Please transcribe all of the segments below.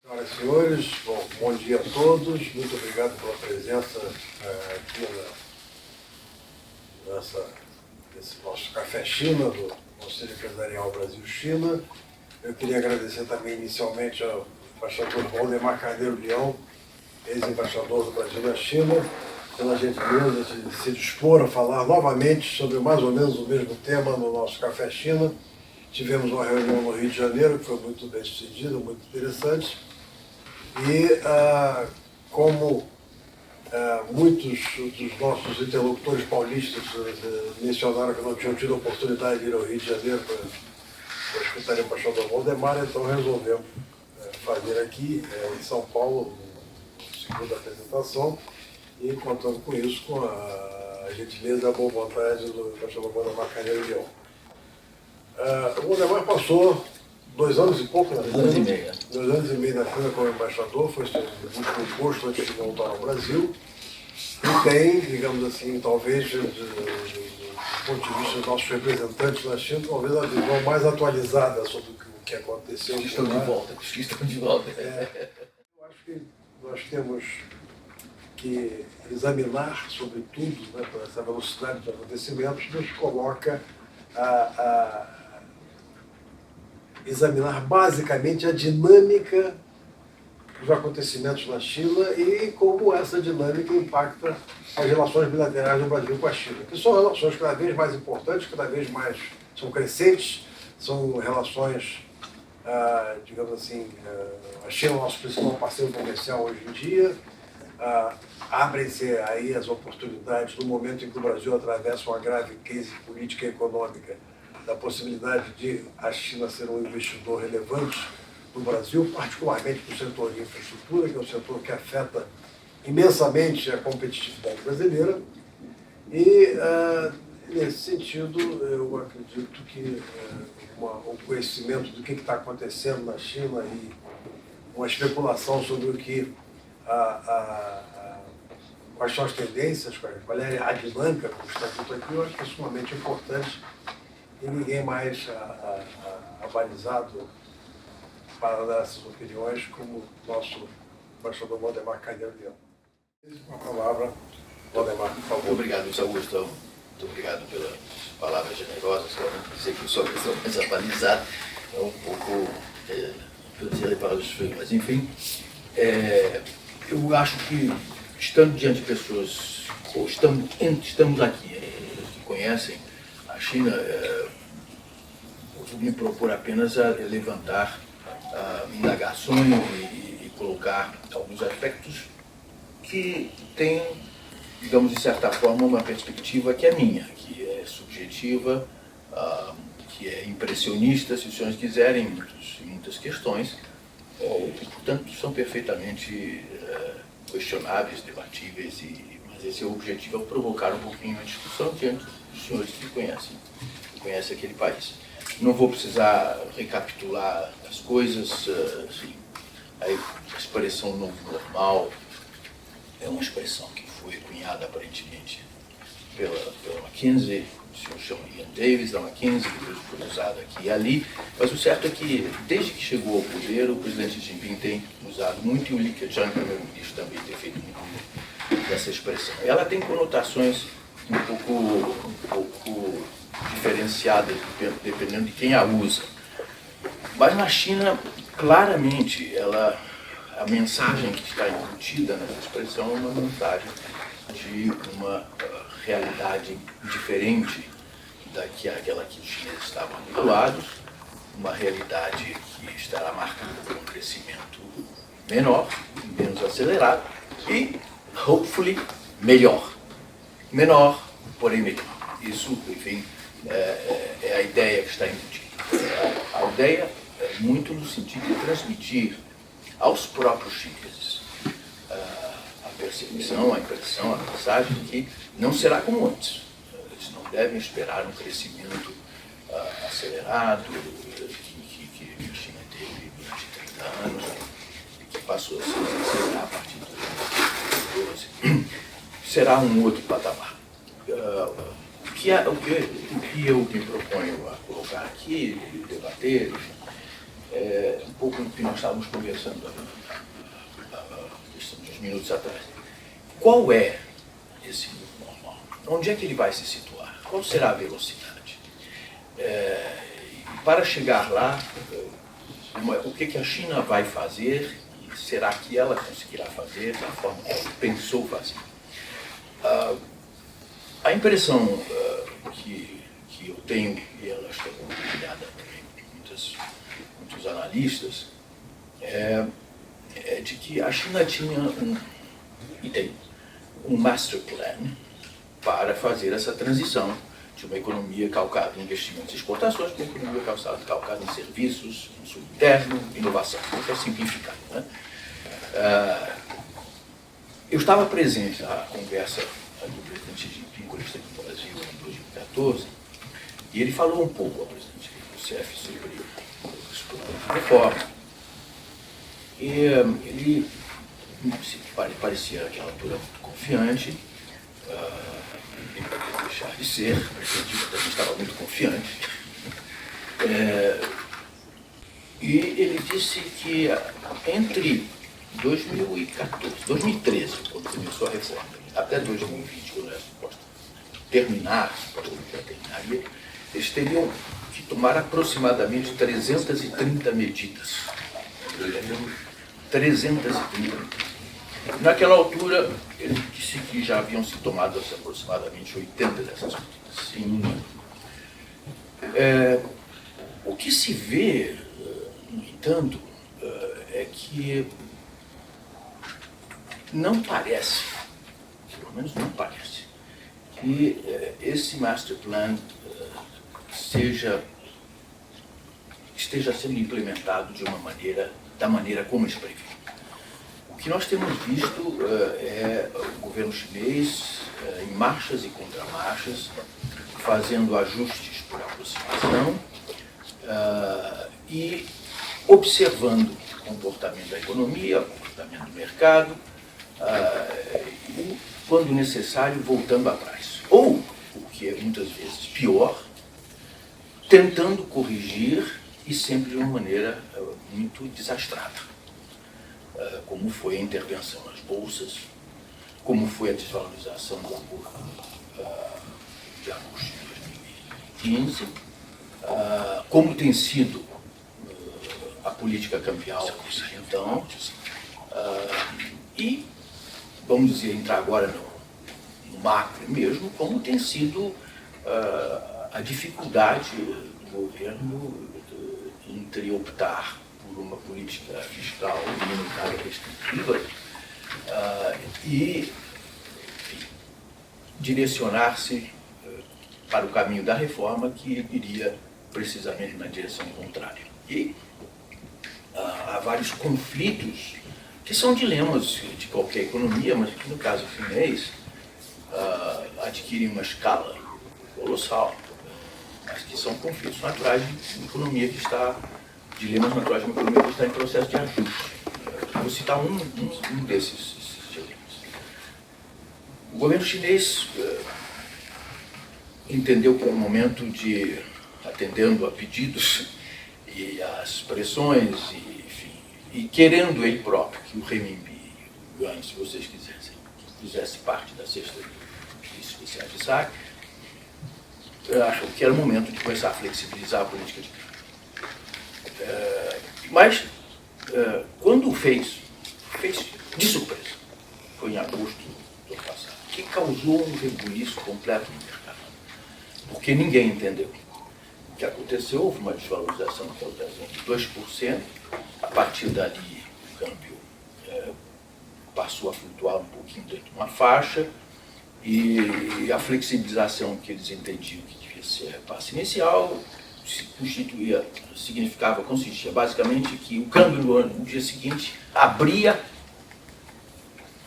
Senhoras e senhores, bom dia a todos. Muito obrigado pela presença aqui nesse nosso Café China do Conselho Empresarial Brasil-China. Eu queria agradecer também inicialmente ao embaixador Waldemar Carneiro Leão, ex-embaixador do Brasil na China, pela gentileza de se dispor a falar novamente sobre mais ou menos o mesmo tema no nosso Café China. Tivemos uma reunião no Rio de Janeiro que foi muito bem sucedida, muito interessante. E como muitos dos nossos interlocutores paulistas mencionaram que não tinham tido a oportunidade de ir ao Rio de Janeiro para escutar o embaixador Waldemar, então resolvemos fazer aqui em São Paulo uma segunda apresentação e contando com isso, com a gentileza e a boa vontade do embaixador Waldemar Carneiro Leão. O Waldemar passou 2 anos e pouco na China. 2 anos e meio na China como embaixador, foi muito posto antes de voltar ao Brasil. E tem, digamos assim, talvez, do ponto de vista dos nossos representantes na China, talvez a visão mais atualizada sobre o que aconteceu. Estão de volta. Eu acho que nós temos que examinar, sobretudo, por essa velocidade de acontecimentos, nos coloca a examinar basicamente a dinâmica dos acontecimentos na China e como essa dinâmica impacta as relações bilaterais do Brasil com a China, que são relações cada vez mais importantes, cada vez mais são crescentes, são relações, digamos assim, a China é o nosso principal parceiro comercial hoje em dia, abrem-se aí as oportunidades no momento em que o Brasil atravessa uma grave crise política e econômica, da possibilidade de a China ser um investidor relevante no Brasil, particularmente no setor de infraestrutura, que é um setor que afeta imensamente a competitividade brasileira. E, nesse sentido, eu acredito que o conhecimento do que está acontecendo na China e uma especulação sobre o que quais são as tendências, qual é a dinâmica que está dito aqui, eu acho que é sumamente importante. E ninguém mais abalizado para dar essas opiniões como o nosso embaixador Waldemar Carneiro Leão. Com a palavra, Waldemar, por favor. Muito obrigado, Luiz Augusto. Muito obrigado pelas palavras generosas. Eu sei que eu sou a pessoa mais abalizada, é um pouco dizer para os filhos, mas enfim, eu acho que estando diante de pessoas, ou estamos aqui, que conhecem a China, me propor apenas a levantar indagações e colocar alguns aspectos que têm, digamos, de certa forma, uma perspectiva que é minha, que é subjetiva, que é impressionista, se os senhores quiserem, muitas questões, e, portanto, são perfeitamente questionáveis, debatíveis, mas esse é o objetivo, é provocar um pouquinho a discussão diante dos senhores que conhecem aquele país. Não vou precisar recapitular as coisas, assim, a expressão novo normal é uma expressão que foi cunhada aparentemente pela McKinsey, o senhor Ian Davis da McKinsey, que foi usada aqui e ali, mas o certo é que desde que chegou ao poder o presidente Xi Jinping tem usado muito, e o Li Keqiang, primeiro-ministro, também tem feito muito dessa expressão. Ela tem conotações um pouco diferenciadas dependendo de quem a usa. Mas na China, claramente, a mensagem que está embutida nessa expressão é uma mensagem de uma realidade diferente daquela que os chineses estavam habituados, uma realidade que estará marcada por um crescimento menor, menos acelerado e, hopefully, melhor. Menor, porém melhor. Isso, enfim, é a ideia que está embutida. A ideia é muito no sentido de transmitir aos próprios chineses a percepção, a impressão, a mensagem que não será como antes. Eles não devem esperar um crescimento acelerado que a China teve durante 30 anos e que passou a se acelerar a partir de 2012. Será um outro patamar. O que eu me proponho a colocar aqui, debater, um pouco do que nós estávamos conversando uns minutos atrás. Qual é esse novo normal? Onde é que ele vai se situar? Qual será a velocidade? Para chegar lá, o que a China vai fazer e será que ela conseguirá fazer da forma que ela pensou fazer? A impressão que eu tenho, e ela está compartilhada também por muitos analistas, é de que a China tinha e tem um master plan para fazer essa transição de uma economia calcada em investimentos e exportações para uma economia calcada em serviços, consumo interno, inovação. Para simplificar, né? Eu estava presente na conversa do presidente Xi Jinping, quando ele esteve no Brasil em 2014, e ele falou um pouco ao presidente do CEF sobre os planos de reforma. E ele parecia naquela altura muito confiante, nem poderia deixar de ser, o presidente também estava muito confiante. E ele disse que entre 2013, quando começou a reforma, até 2020, quando era suposto terminar, supostamente já terminaria, eles teriam que tomar aproximadamente 330 medidas. 330. Naquela altura, ele disse que já haviam se tomado aproximadamente 80 dessas medidas, em um ano. O que se vê, no entanto, é que não parece, pelo menos não parece, que esse master plan esteja sendo implementado da maneira como eles previam. O que nós temos visto é o governo chinês em marchas e contramarchas, fazendo ajustes por aproximação e observando o comportamento da economia, o comportamento do mercado, e, quando necessário, voltando atrás. Ou, o que é muitas vezes pior, tentando corrigir e sempre de uma maneira muito desastrada, como foi a intervenção nas bolsas, como foi a desvalorização do de agosto de 2015, como tem sido a política cambial desde então, e, vamos dizer, entrar agora no macro mesmo, como tem sido a dificuldade do governo entre optar por uma política fiscal e monetária restritiva e, enfim, direcionar-se para o caminho da reforma, que iria precisamente na direção contrária. E há vários conflitos que são dilemas de qualquer economia, mas que no caso chinês adquirem uma escala colossal, mas que são conflitos naturais de uma economia que está, dilemas naturais de uma economia que está em processo de ajuste. Vou citar um desses dilemas. O governo chinês entendeu que era um momento de, atendendo a pedidos e às pressões, e querendo ele próprio que o renminbi, o yuan, se vocês quisessem, fizesse parte da cesta de especiais de saque, achou que era o momento de começar a flexibilizar a política de câmbio. Mas, quando fez de surpresa, foi em agosto do ano passado, que causou um rebuliço completo no mercado, porque ninguém entendeu. O que aconteceu, houve uma desvalorização de 2%, a partir dali o câmbio passou a flutuar um pouquinho dentro de uma faixa, e a flexibilização que eles entendiam que devia ser a repasse inicial consistia basicamente que o câmbio no dia seguinte abria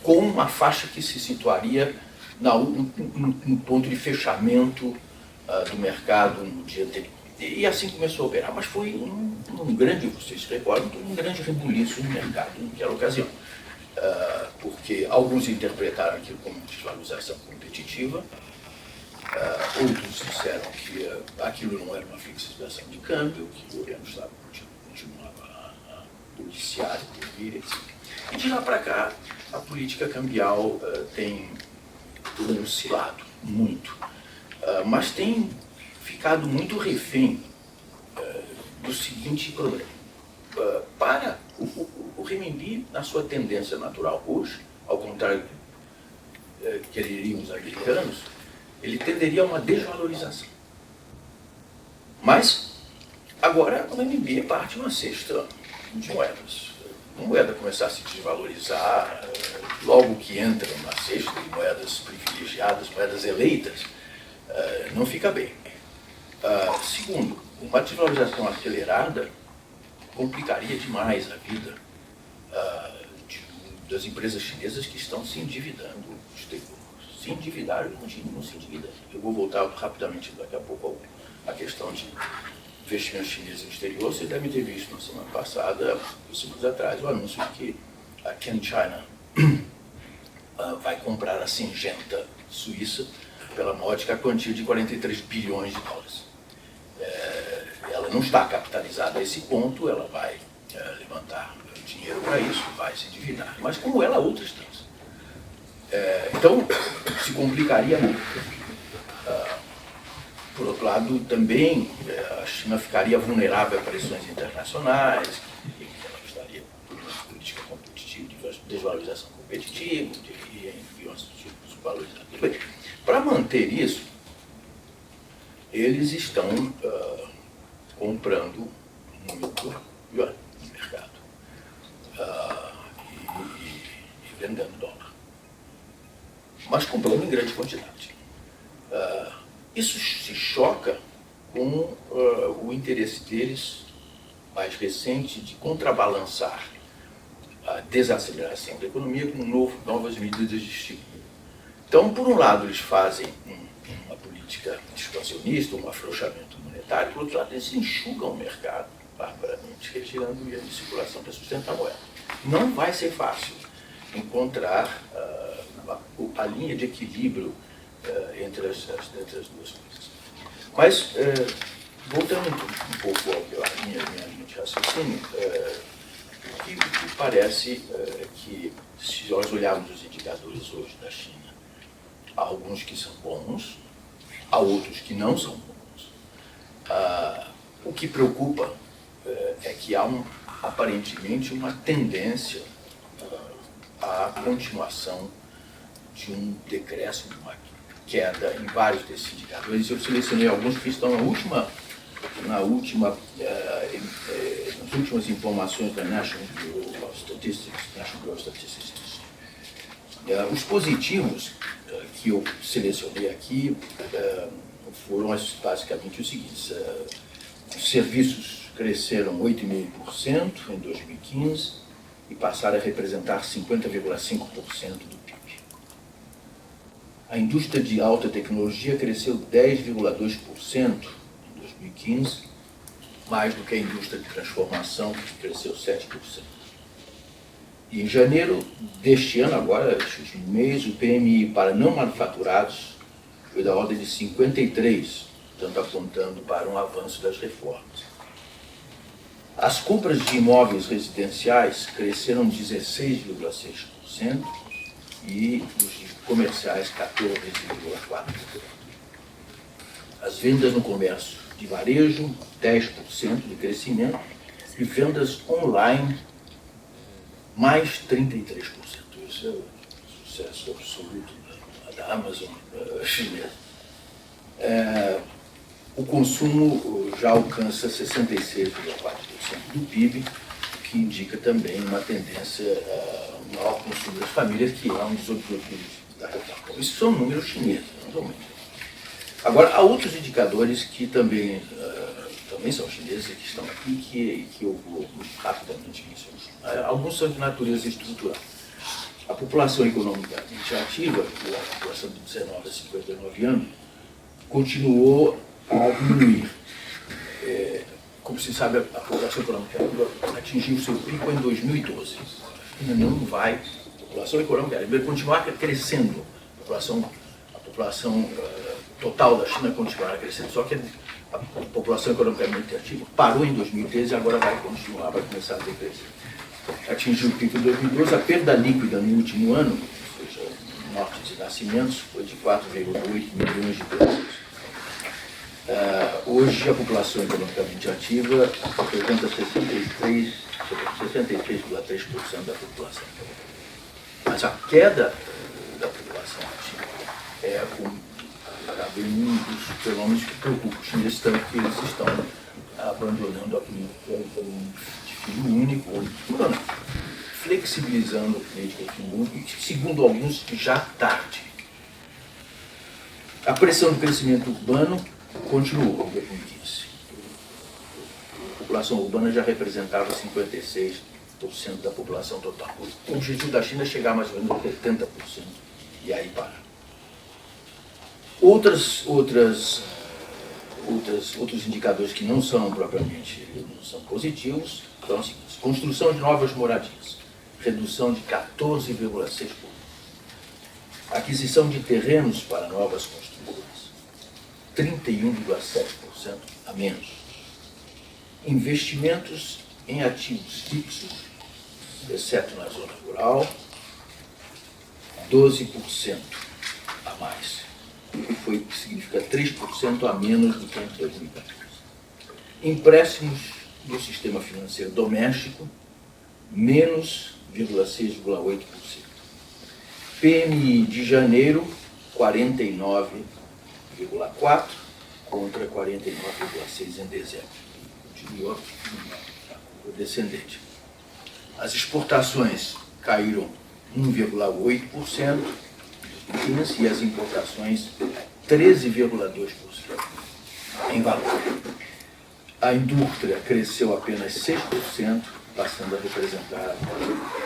com uma faixa que se situaria no ponto de fechamento do mercado no dia anterior. E assim começou a operar, mas foi um grande, vocês se recordam, um grande rebuliço no mercado naquela ocasião. Porque alguns interpretaram aquilo como desvalorização competitiva, outros disseram que aquilo não era uma flexibilização de câmbio, que o governo continuava judiciário por vir, etc. E de lá para cá, a política cambial tem oscilado muito, mas tem ficado muito refém do seguinte problema. Para o renminbi, na sua tendência natural hoje, ao contrário do que quereriam os americanos, ele tenderia a uma desvalorização. Mas, agora, o renminbi é parte de uma cesta de moedas. A moeda começar a se desvalorizar, logo que entra na cesta de moedas privilegiadas, moedas eleitas, não fica bem. Segundo, uma desvalorização acelerada complicaria demais a vida das empresas chinesas que estão se endividando no exterior. Se endividaram e continuam se endividando. Eu vou voltar rapidamente daqui a pouco à questão de investimentos chineses no exterior. Vocês devem ter visto na semana passada, semanas atrás, o anúncio de que a ChemChina vai comprar a Syngenta suíça pela módica quantia de 43 bilhões de dólares. Ela não está capitalizada a esse ponto, ela vai levantar dinheiro para isso, vai se endividar. Mas como ela, outras tantas. Então, se complicaria muito. Por outro lado, também a China ficaria vulnerável a pressões internacionais, que ela estaria por uma política competitiva, de desvalorização competitiva, de desvalorização. Bem, para manter isso, eles estão comprando muito yuan no mercado e vendendo dólar, mas comprando em grande quantidade. Isso se choca com o interesse deles mais recente de contrabalançar a desaceleração da economia com novas medidas de estímulo. Então, por um lado, eles fazem uma política expansionista, um afrouxamento monetário, por outro lado, eles enxugam o mercado, barbaramente, retirando o yuan de circulação para sustentar a moeda. Não vai ser fácil encontrar a linha de equilíbrio entre as duas coisas. Mas, voltando um pouco à minha linha de raciocínio, o que parece que, se nós olharmos os indicadores hoje da China, há alguns que são bons, há outros que não são bons. O que preocupa é que há aparentemente uma tendência à continuação de um decréscimo, uma queda em vários desses indicadores. Eu selecionei alguns que estão nas últimas informações da National Bureau of Statistics. Os positivos que eu selecionei aqui foram basicamente os seguintes. Os serviços cresceram 8,5% em 2015 e passaram a representar 50,5% do PIB. A indústria de alta tecnologia cresceu 10,2% em 2015, mais do que a indústria de transformação, que cresceu 7%. E em janeiro deste ano, agora, este último mês, o PMI para não manufaturados foi da ordem de 53, portanto apontando para um avanço das reformas. As compras de imóveis residenciais cresceram 16,6% e os comerciais 14,4%. As vendas no comércio de varejo, 10% de crescimento, e vendas online, mais 33%. Isso é o sucesso absoluto da Amazon chinesa. O consumo já alcança 66,4% do PIB, o que indica também uma tendência ao maior consumo das famílias, que é um dos objetivos da reforma. Isso são números chineses, não são muitos. Agora, há outros indicadores que também são chineses e que estão aqui, que eu vou rapidamente mencionar. Alguns são de natureza estrutural. A população economicamente ativa, a população de 19 a 59 anos, continuou a diminuir. Como se sabe, a população econômica atingiu seu pico em 2012. Ainda não vai. A população econômica vai continuar crescendo. A população total da China continuará crescendo, só que a população economicamente ativa parou em 2013 e agora vai continuar, vai começar a decrescer. Atingiu o pico em 2012, a perda líquida no último ano, ou seja, mortes e nascimentos, foi de 4,8 milhões de pessoas. Hoje a população economicamente ativa representa 63,3% da população. Mas a queda da população ativa é um dos fenômenos que preocupam os chineses, tanto que eles estão abandonando a política de filho único, ou flexibilizando a política de filho único, e, segundo alguns, já tarde. A pressão do crescimento urbano continuou em 2015. A população urbana já representava 56% da população total. O objetivo da China é chegar mais ou menos a 70%, e aí para. Outros indicadores que não são propriamente positivos são os seguintes: construção de novas moradias, redução de 14,6%. Aquisição de terrenos para novas construções, 31,7% a menos. Investimentos em ativos fixos, exceto na zona rural, 12% a mais, o que significa 3% a menos do que em 2014. Empréstimos do sistema financeiro doméstico, menos 0,6,8%. PMI de janeiro, 49,4% contra 49,6% em dezembro. Continuou descendente. As exportações caíram 1,8% e as importações 13,2% em valor. A indústria cresceu apenas 6%, passando a representar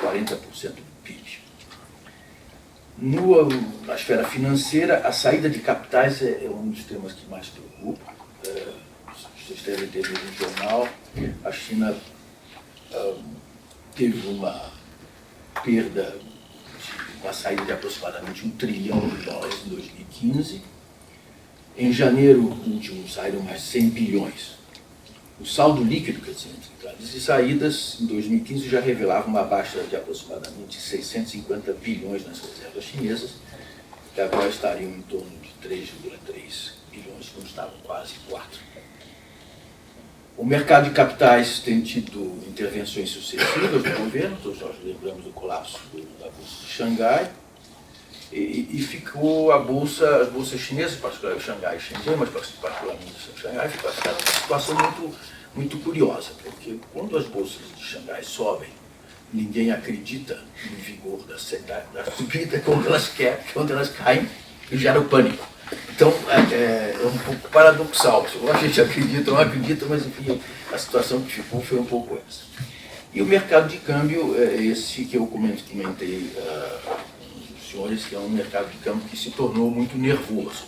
40% do PIB. Na esfera financeira, a saída de capitais é um dos temas que mais preocupa. Vocês devem ter lido no jornal, a China teve uma perda, uma saída de aproximadamente $1 trilhão em 2015. Em janeiro último saíram mais 100 bilhões. O saldo líquido, quer dizer, entre entradas e saídas, em 2015 já revelava uma baixa de aproximadamente 650 bilhões nas reservas chinesas, que agora estariam em torno de 3,3 bilhões, como estavam quase 4. O mercado de capitais tem tido intervenções sucessivas do governo, todos nós lembramos do colapso da Bolsa de Xangai, e ficou as bolsas chinesas, particularmente Xangai e Shenzhen, mas particularmente Xangai, ficou uma situação muito curiosa, porque quando as bolsas de Xangai sobem, ninguém acredita no vigor da subida, quando elas caem, gera o pânico. Então, é um pouco paradoxal. A gente acredita ou não acredita, mas enfim, a situação que ficou foi um pouco essa. E o mercado de câmbio é esse que eu comentei com os senhores, que é um mercado de câmbio que se tornou muito nervoso.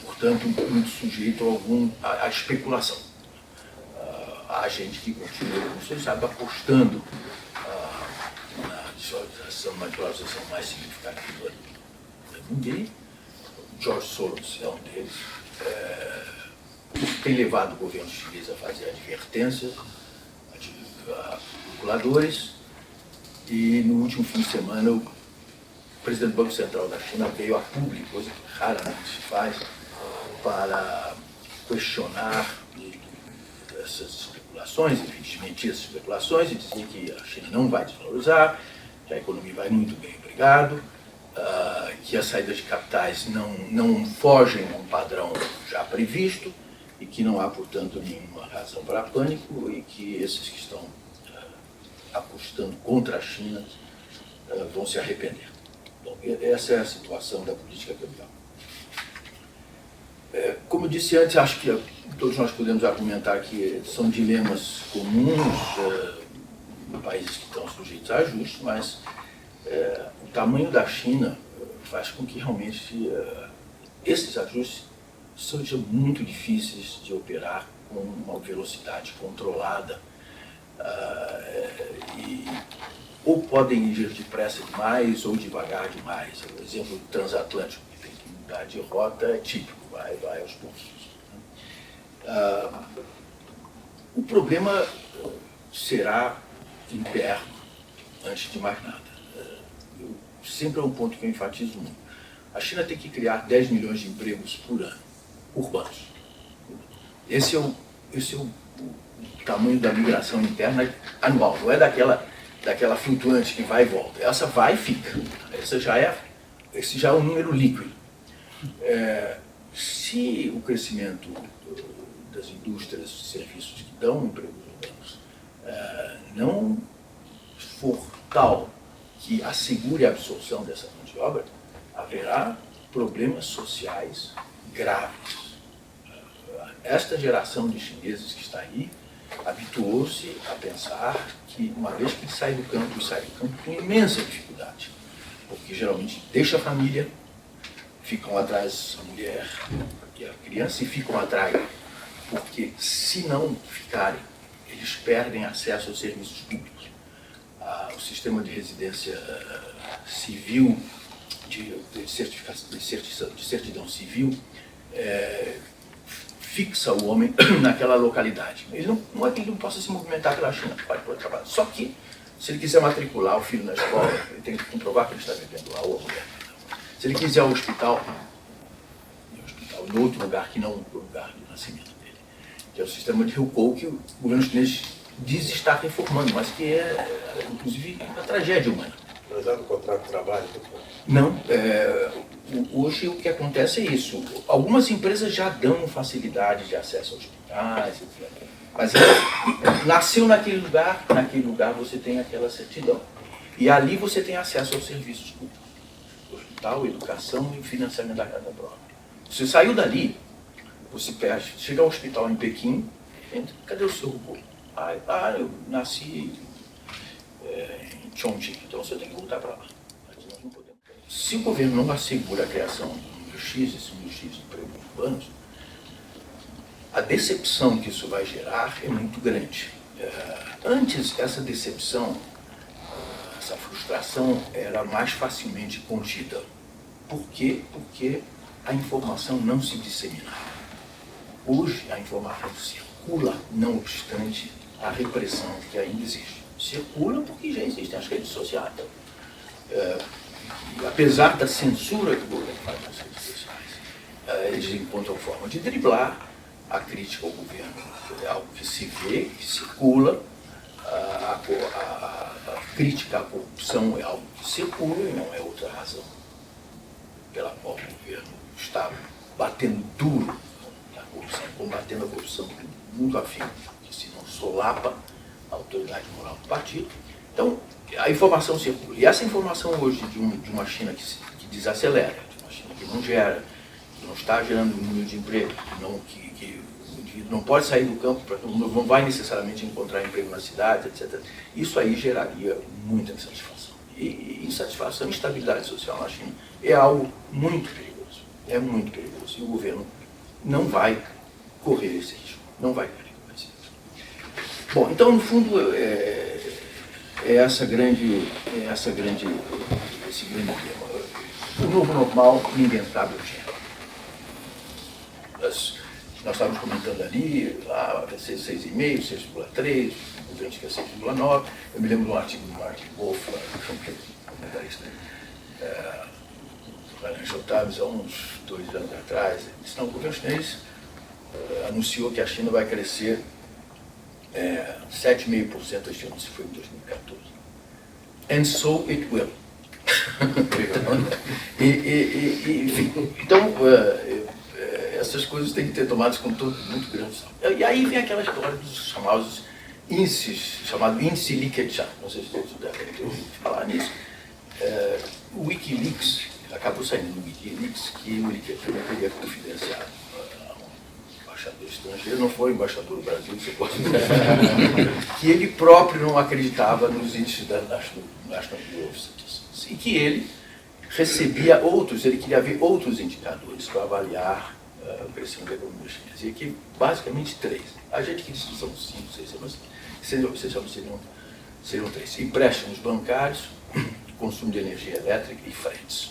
Portanto, muito sujeito à especulação. Há gente que continua, como vocês sabem, apostando na desvalorização mais significativa do mundo. George Soros é um deles. Tem levado o governo chinês a fazer advertências a calculadores, e no último fim de semana o presidente do Banco Central da China veio a público, coisa que raramente se faz, para questionar essas especulações, enfim, desmentir essas especulações e dizer que a China não vai desvalorizar, que a economia vai muito bem, obrigado, que as saídas de capitais não fogem a um padrão já previsto e que não há, portanto, nenhuma razão para pânico, e que esses que estão apostando contra a China vão se arrepender. Bom, essa é a situação da política cambial. Como eu disse antes, acho que todos nós podemos argumentar que são dilemas comuns em países que estão sujeitos a ajustes, mas o tamanho da China faz com que realmente esses ajustes sejam muito difíceis de operar com uma velocidade controlada, ou podem ir depressa demais ou devagar demais. O exemplo do transatlântico, que tem que mudar de rota, é típico. vai aos pouquinhos. O problema será interno, antes de mais nada. Sempre é um ponto que eu enfatizo muito. A China tem que criar 10 milhões de empregos por ano, urbanos. Esse é o tamanho da migração interna anual, não é daquela flutuante que vai e volta. Essa vai e fica. Esse já é um número líquido. Se o crescimento das indústrias e serviços que dão empregos urbanos não for tal que assegure a absorção dessa mão de obra, haverá problemas sociais graves. Esta geração de chineses que está aí habituou-se a pensar que, uma vez que sai do campo com imensa dificuldade, porque geralmente deixa a família, ficam atrás a mulher e a criança, e ficam atrás porque, se não ficarem, eles perdem acesso aos serviços públicos. O sistema de residência civil, de certidão civil, fixa o homem naquela localidade. Ele não é que ele não possa se movimentar pela China, pode trabalhar. Só que, se ele quiser matricular o filho na escola, ele tem que comprovar que ele está vivendo lá, ou a mulher. Se ele quiser ao hospital em outro lugar que não o lugar de nascimento dele, que é o sistema de Hukou, que o governo chinês diz estar reformando, mas que é, inclusive, uma tragédia humana. Mas é no contrato de trabalho? Não. Hoje o que acontece é isso. Algumas empresas já dão facilidade de acesso a hospitais, etc. Mas nasceu naquele lugar você tem aquela certidão. E ali você tem acesso aos serviços públicos. Hospital, educação e financiamento da casa própria. Você saiu dali, você chega ao hospital em Pequim, entra, cadê o seu robô? Eu nasci em Chongqing, então você tem que voltar para lá. Nós não podemos. Se o governo não assegura a criação de um número X, esse número X de empregos urbanos, a decepção que isso vai gerar é muito grande. Antes, essa decepção, essa frustração era mais facilmente contida. Por quê? Porque a informação não se disseminava. Hoje, a informação circula, não obstante a repressão que ainda existe. Circula porque já existem as redes sociais. E apesar da censura que o governo faz nas redes sociais, eles encontram forma de driblar a crítica ao governo. É algo que se vê, que circula. A crítica à corrupção é algo que circula e não é outra razão pela qual o governo está batendo duro na corrupção, combatendo a corrupção muito afim, que se não solapa a autoridade moral do partido. Então, a informação circula. E essa informação hoje de uma China que desacelera, de uma China que não gera, que não está gerando um número de emprego, que não pode sair do campo, não vai necessariamente encontrar emprego na cidade, etc. Isso aí geraria muita insatisfação. E insatisfação e instabilidade social na China é algo muito perigoso. É muito perigoso. E o governo não vai correr esse risco. Não vai correr esse risco. Bom, então, no fundo, esse grande tema. O novo normal, ninguém sabe o que é. Nós estávamos comentando ali, vai ser 6,5, 6,3, o governo quer 6,9. Eu me lembro de um artigo do Martin Wolf, comentarista do Financial Times, há uns 2 anos atrás. Ele disse, não, o governo chinês anunciou que a China vai crescer 7,5% este ano, se foi em 2014. And so it will. Então, essas coisas têm que ter tomadas com muito grande saldo. E aí vem aquela história dos famosos índices, chamado índice Likert. Não sei se todos devem ter ouvido falar nisso. O Wikileaks, acabou saindo no Wikileaks que o Likert teria confidenciado a um embaixador estrangeiro, não foi o embaixador do Brasil, você pode dizer, que ele próprio não acreditava nos índices da National Bureau of Statistics, e que ele recebia ele queria ver outros indicadores para avaliar o crescimento da economia chinesa. E aqui, basicamente, 3. A gente que diz que são 5, 6, mas seriam 3. Empréstimos bancários, consumo de energia elétrica e fretes.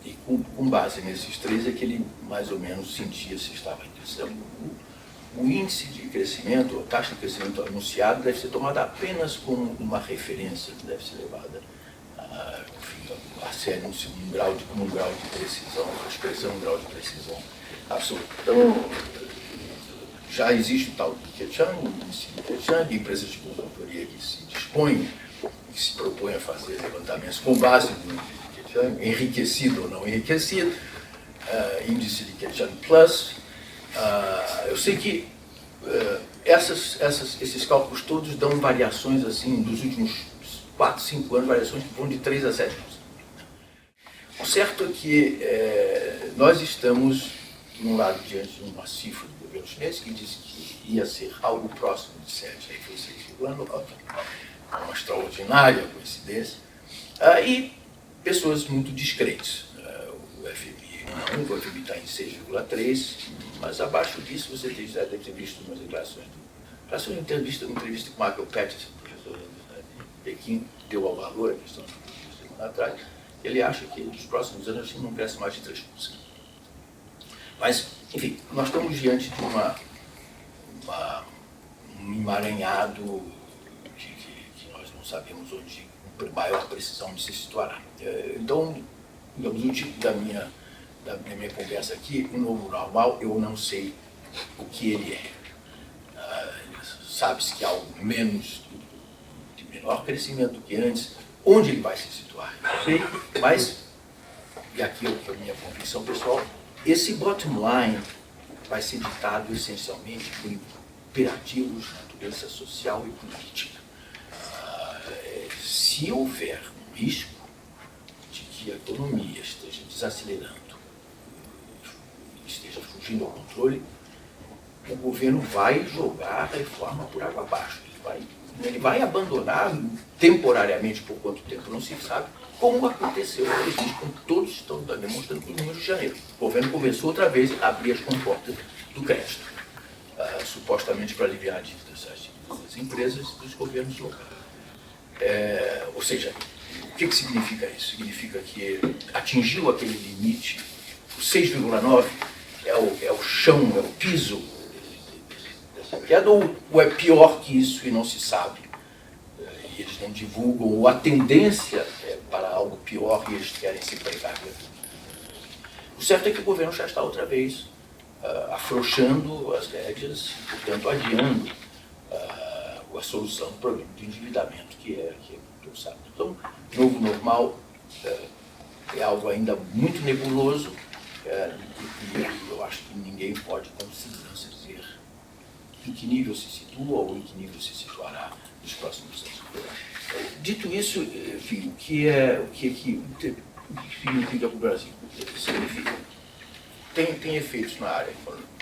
E com base nesses três é que ele mais ou menos sentia se estava em crescimento. O índice de crescimento, a taxa de crescimento anunciado deve ser tomada apenas como uma referência que deve ser levada a sério com um grau de precisão, expressão um grau de precisão absoluta. Então, já existe o tal do Keqiang, o índice de Keqiang, empresas de consultoria que se dispõem, que se propõem a fazer levantamentos com base no índice de Keqiang, enriquecido ou não enriquecido, índice de Keqiang Plus. Eu sei que esses cálculos todos dão variações assim, dos últimos 4, 5 anos, variações que vão de 3 a 7%. O certo é que nós estamos, de um lado, diante de uma cifra do governo chinês que disse que ia ser algo próximo de 7, aí foi 6,9, uma extraordinária coincidência, e pessoas muito descrentes. O FMI está em 6,3, mas abaixo disso você deve ter visto umas declarações. Uma entrevista com Michael Patterson, professor de Pequim, deu ao valor a questão de semana atrás. Ele acha que nos próximos anos a China não cresce mais de 3%. Mas, enfim, nós estamos diante de um emaranhado que nós não sabemos onde, com maior precisão, de se situará. Então, digamos, o tipo da minha conversa aqui, o novo normal, eu não sei o que ele é. Sabe-se que há algo de menor crescimento do que antes. Onde ele vai se situar? Não sei, mas, e aqui é a minha convicção pessoal, esse bottom line vai ser ditado essencialmente por imperativos de natureza social e política. Se houver um risco de que a economia esteja desacelerando, esteja fugindo ao controle, o governo vai jogar a reforma por água abaixo. Ele vai abandonar temporariamente, por quanto tempo não se sabe, como aconteceu, por exemplo, como todos estão demonstrando no número de janeiro. O governo começou outra vez a abrir as comportas do crédito, supostamente para aliviar as dívidas das empresas e dos governos locais. Ou seja, o que significa isso? Significa que atingiu aquele limite, o 6,9 é o chão, é o piso dessa queda, ou é pior que isso e não se sabe? E eles não divulgam, ou a tendência é para algo pior e eles querem se pregar. O certo é que o governo já está outra vez afrouxando as rédeas, portanto adiando a solução do problema de endividamento que é muito sábio. Então, o novo normal é algo ainda muito nebuloso, e eu acho que ninguém pode com segurança dizer em que nível se situa ou em que nível se situará nos próximos anos. Dito isso, enfim, o que significa para o Brasil? Significa, tem efeitos na área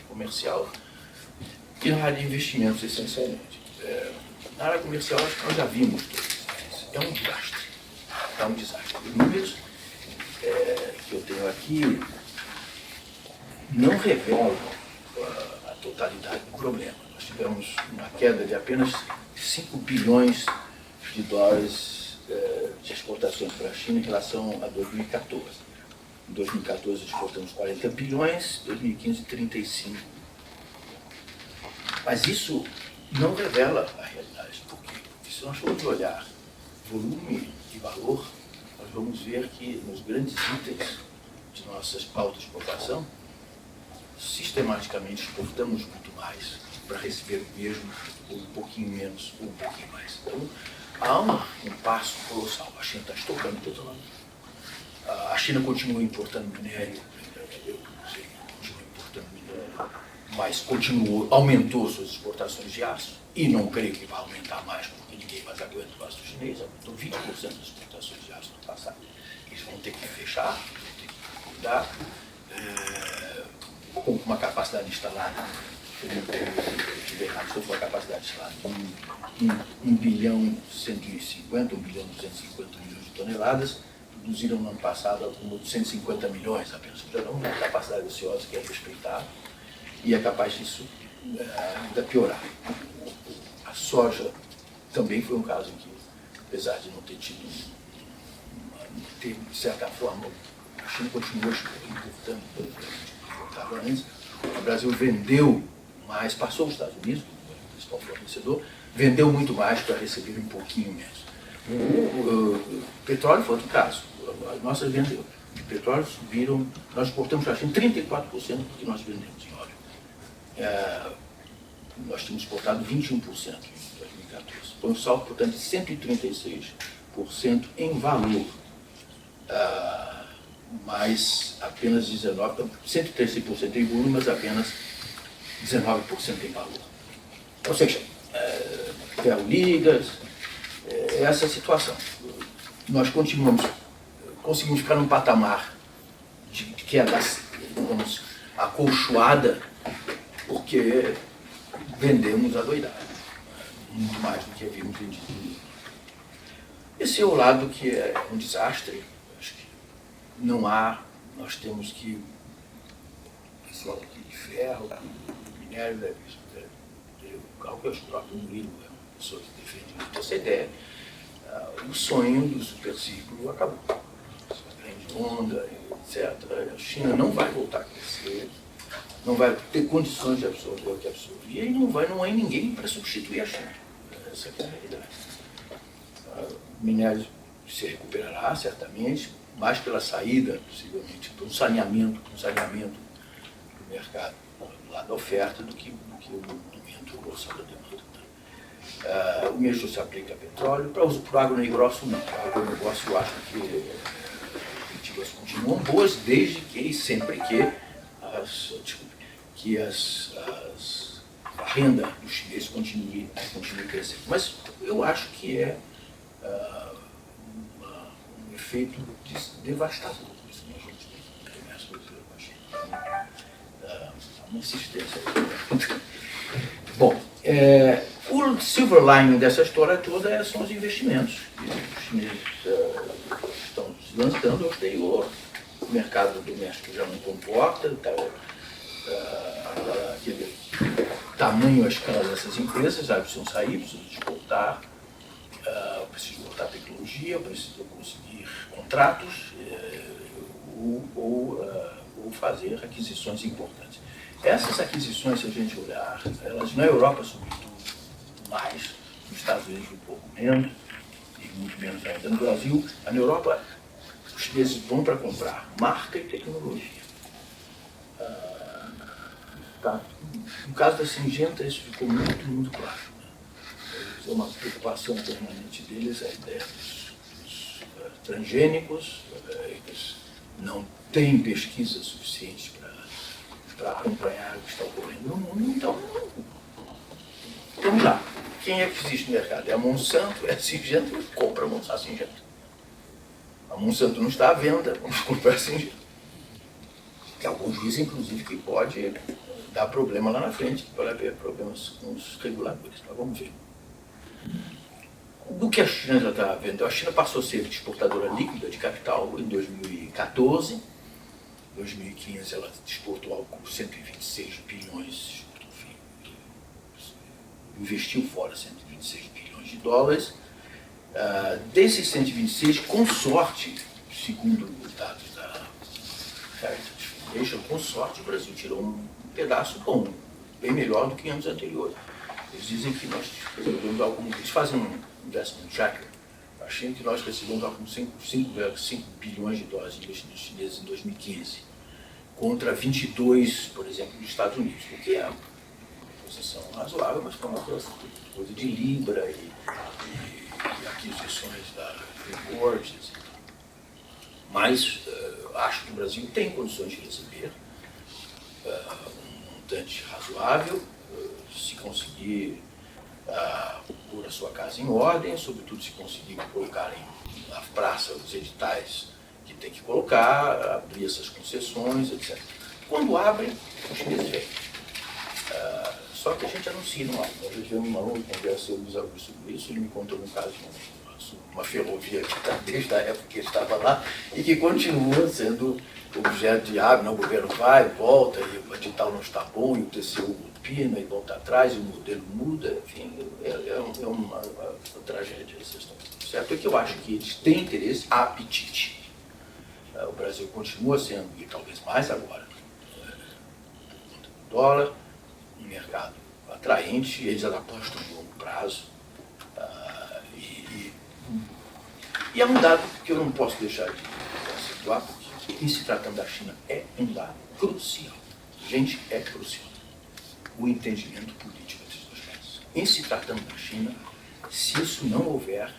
comercial e na área de investimentos, essencialmente. Na área comercial, acho que nós já vimos tudo isso. É um desastre. É um desastre. Os números que eu tenho aqui não revelam a totalidade do problema. Nós tivemos uma queda de apenas 5 bilhões de dólares de exportações para a China em relação a 2014. Em 2014 exportamos 40 bilhões, em 2015 35. Mas isso não revela a realidade. Por quê? Porque se nós formos olhar volume e valor, nós vamos ver que nos grandes itens de nossas pautas de exportação, sistematicamente exportamos muito mais para receber o mesmo, ou um pouquinho menos, ou um pouquinho mais. Então, há um passo colossal. A China está estocando petróleo. A China continua importando minério, continua importando minério, mas aumentou suas exportações de aço, e não creio que vai aumentar mais, porque ninguém mais aguenta o aço chinês, aumentou 20% das exportações de aço no passado. Eles vão ter que fechar, vão ter que cuidar, com uma capacidade instalada, estou com a capacidade instalada de 1 bilhão 150, 1 bilhão 250 milhões de toneladas, produziram no ano passado como 150 milhões apenas. Já não é uma capacidade ociosa que é respeitada e é capaz disso ainda piorar. A soja também foi um caso em que, apesar de não ter tido, de certa forma, A China continua importando, importava antes. O Brasil vendeu mais, passou os Estados Unidos, como principal fornecedor, vendeu muito mais para receber um pouquinho menos. O petróleo foi outro caso. As nossas vendas de petróleo subiram, nós exportamos para a China 34% do que nós vendemos em óleo. Nós tínhamos exportado 21% em 2014. Foi um salto, portanto, de 136% em valor. Mas apenas 19%, 136% em volume, mas apenas 19% em valor. Ou seja, ferro-ligas, essa situação. Nós conseguimos ficar num patamar de queda, digamos, acolchoada, porque vendemos adoidado, muito mais do que havíamos vendido. Esse é o lado que é um desastre. Acho que não há, nós temos que, pessoal aqui de ferro, minério, algo que eu próprio Murilo, é uma pessoa que defende essa ideia. O sonho do superciclo acabou. A grande onda, etc. A China não vai voltar a crescer, não vai ter condições de absorver o que absorvia e não há ninguém para substituir a China. Essa é a realidade. O minério se recuperará, certamente, mais pela saída, possivelmente, do saneamento do mercado do lado da oferta do que o aumento global da demanda. O mesmo se aplica a petróleo. Para o agronegócio, não. Para o agronegócio, eu acho que as perspectivas continuam boas, desde que e sempre que a renda dos chineses continue crescendo. Mas eu acho que é um efeito devastador isso que a gente começa a fazer com a China. Uma insistência. Bom, o silver lining dessa história toda são os investimentos. Os chineses estão se lançando ao exterior, o mercado doméstico já não comporta, aquele tamanho, a escala dessas empresas, precisam sair, precisam exportar, precisam botar tecnologia, precisam conseguir contratos ou fazer aquisições importantes. Essas aquisições, se a gente olhar, elas na Europa, sobretudo, mais, nos Estados Unidos um pouco menos, e muito menos ainda no Brasil. Na Europa, os chineses vão para comprar marca e tecnologia. No caso da Syngenta, isso ficou muito, muito claro. É uma preocupação permanente deles, a ideia dos transgênicos, eles não têm pesquisa suficiente para acompanhar o que está ocorrendo no mundo. Então, vamos lá. Quem é que existe no mercado? É a Monsanto, é a Syngenta, e compra a Syngenta. A Monsanto não está à venda, vamos comprar a Syngenta. E alguns dizem, inclusive, que pode dar problema lá na frente, que pode haver problemas com os reguladores. Mas vamos ver. Do que a China já está vendo? A China passou a ser exportadora líquida de capital em 2014. Em 2015 ela exportou algo como 126 bilhões, investiu fora 126 bilhões de dólares. Desses 126, com sorte, segundo os dados da Heritage Foundation, com sorte o Brasil tirou um pedaço bom, bem melhor do que anos anteriores. Eles dizem que nós recebemos algo, eles fazem um investment tracker, achando que nós recebemos algo como 5,5 bilhões de dólares de investimentos chineses em 2015, contra 22, por exemplo, dos Estados Unidos, o que é uma posição razoável, mas foi uma coisa de Libra e aquisições da Freeport. Mas acho que o Brasil tem condições de receber um montante razoável, se conseguir pôr a sua casa em ordem, sobretudo se conseguir colocar na praça os editais que tem que colocar, abrir essas concessões, etc. Quando abrem, os chineses vêm. Só que a gente anuncia, não há. Nós tivemos uma longa conversa com o Luiz Augusto sobre isso, ele me contou um caso de uma ferrovia que está desde a época que ele estava lá e que continua sendo objeto de não, o governo vai, volta, e o edital não está bom, e o TCU opina e volta atrás, e o modelo muda, enfim, é uma tragédia essa história. Certo é que eu acho que eles têm interesse, há apetite. O Brasil continua sendo, e talvez mais agora, dólar, um mercado atraente, eles apostam no longo prazo. E é um dado que eu não posso deixar de situar, porque, em se tratando da China, é um dado crucial. Gente, é crucial. O entendimento político desses dois países. Em se tratando da China, se isso não houver,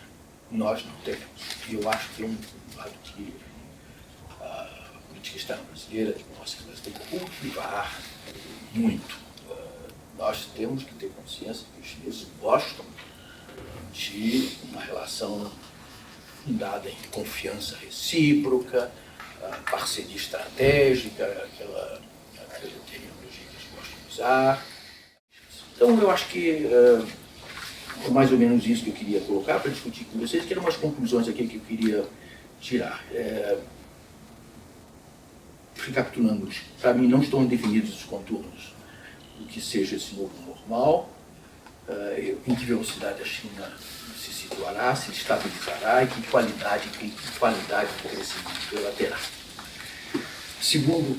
nós não teremos. E eu acho que é um dado que a política externa brasileira, nossa, tem que cultivar muito. Nós temos que ter consciência que os chineses gostam de uma relação fundada em confiança recíproca, parceria estratégica, aquela terminologia que eles gostam de usar. Então, eu acho que é mais ou menos isso que eu queria colocar para discutir com vocês, que eram umas conclusões aqui que eu queria tirar. Recapitulando, para mim não estão definidos os contornos do que seja esse novo normal, em que velocidade a China se situará, se estabilizará e que qualidade de crescimento ela terá. Segundo,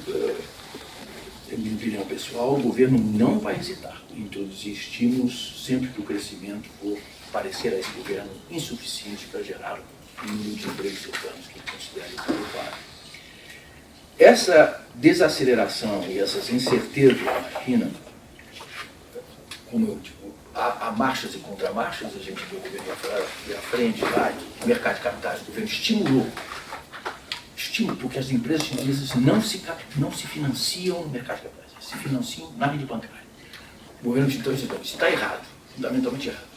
minha opinião pessoal, o governo não vai hesitar em introduzir estímulos sempre que o crescimento for parecer a esse governo insuficiente para gerar o número de empregos urbanos que ele considera adequado. Essa desaceleração e essas incertezas na China, como eu digo, há marchas e contramarchas, a gente viu o governo ir à frente lá, o mercado de capitais, o governo estimulou, porque as empresas chinesas não se financiam no mercado de capitais, se financiam na rede bancária. O governo então disse, isso está errado, fundamentalmente errado.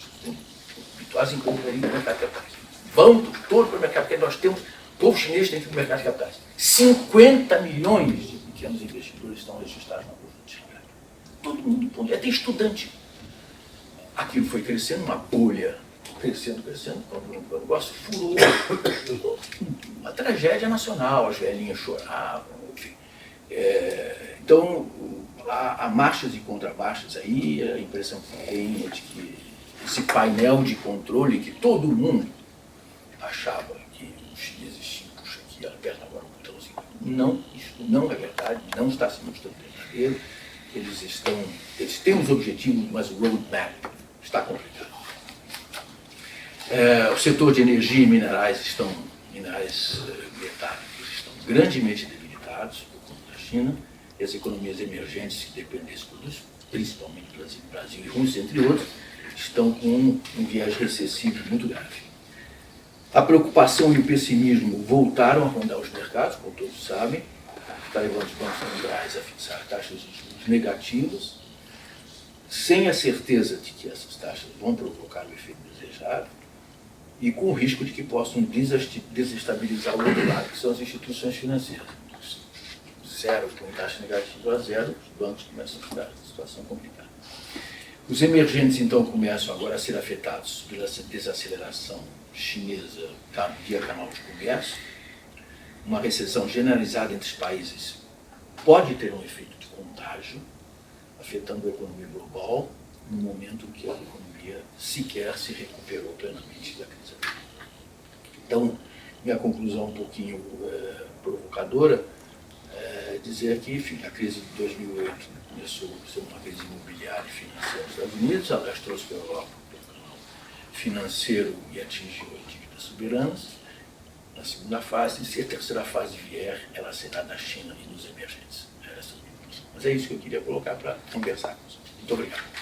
As empresas ali no mercado de capitais. Vamos todos para o mercado de capitais, nós temos, o povo chinês tem que ir para o mercado de capitais. 50 milhões de pequenos investidores estão registrados na Bolsa de Xangai. Todo mundo, até estudante. Aquilo foi crescendo, uma bolha, crescendo, quando o negócio furou. Uma tragédia nacional, as velhinhas choravam, enfim. Então, há marchas e contramarchas aí, a impressão que tem é de que esse painel de controle que todo mundo achava que os chineses tinham, puxa aqui, aperta agora um botãozinho. Não, isso não é verdade, não está se mostrando verdadeiro. Eles têm os objetivos, mas o roadmap está complicado. O setor de energia e minerais metálicos estão grandemente debilitados por conta da China, e as economias emergentes que dependem desse produto, principalmente Brasil e Rússia, entre outros, estão com um viés recessivo muito grave. A preocupação e o pessimismo voltaram a rondar os mercados, como todos sabem, está levando os bancos centrais a fixar taxas de juros negativas, sem a certeza de que essas taxas vão provocar o efeito desejado e com o risco de que possam desestabilizar o outro lado, que são as instituições financeiras. Zero, com taxa negativa a zero, os bancos começam a ficar em situação complicada. Os emergentes, então, começam agora a ser afetados pela desaceleração chinesa via canal de comércio. Uma recessão generalizada entre os países pode ter um efeito de contágio, afetando a economia global, no momento em que a economia sequer se recuperou plenamente da crise. Então, minha conclusão um pouquinho provocadora é dizer que, enfim, a crise de 2008 começou a ser uma crise imobiliária e financeira nos Estados Unidos, alastrou-se para a Europa pelo canal financeiro e atingiu a dívidas soberanas. Na segunda fase, se a terceira fase vier, ela será na China e nos emergentes. Mas é isso que eu queria colocar para conversar com vocês. Muito obrigado.